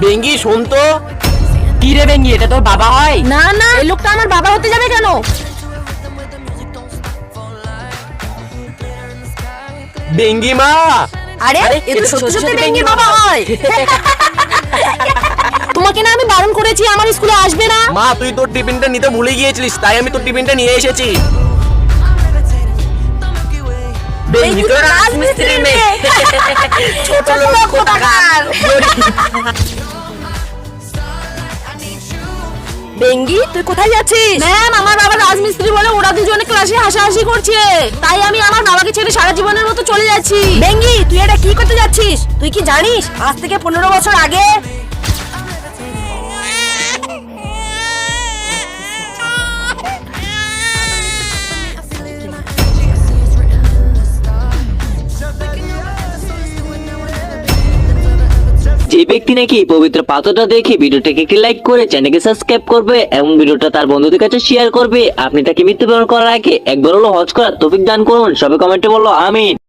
বেঙ্গি শোন তো। কি রে বেঙ্গি, এটা তোর বাবা হয়? না না, এই লোকটা আমার বাবা হতে যাবে কেন? বেঙ্গি মা। আরে এ তো সত্যি সত্যি বেঙ্গির বাবা হয়। তোমাকে না আমি বারণ করেছি আমার স্কুলে আসবে না। মা তুই তোর টিফিনটা নিতে ভুলে গিয়েছিলিস, তাই আমি তোর টিফিনটা নিয়ে এসেছি। বেঙ্গি তো রাজমিস্ত্রির মেয়ে। ছোট লোক কোথাকার। বেঙ্গি তুই কোথায় যাচ্ছিস? ম্যাম আমার বাবা রাজমিস্ত্রি বলে ওরা দুজনে ক্লাসে হাসাহাসি করছে, তাই আমি আমার বাবাকে ছেড়ে সারা জীবনের মতো চলে যাচ্ছি। বেঙ্গি তুই এটা কি করতে যাচ্ছিস? তুই কি জানিস আজ থেকে 15 বছর আগে যে ব্যক্তি নাকি পবিত্র পাথরটা দেখে ভিডিওটাকে একটি লাইক করে চ্যানেলকে সাবস্ক্রাইব করবে এবং ভিডিওটা তার বন্ধুদের কাছে শেয়ার করবে, আপনি তাকে মৃত্যুবরণ করার আগে একবার হলো হজ করার তৌফিক দান করুন। সবাই কমেন্টে বললো আমিন।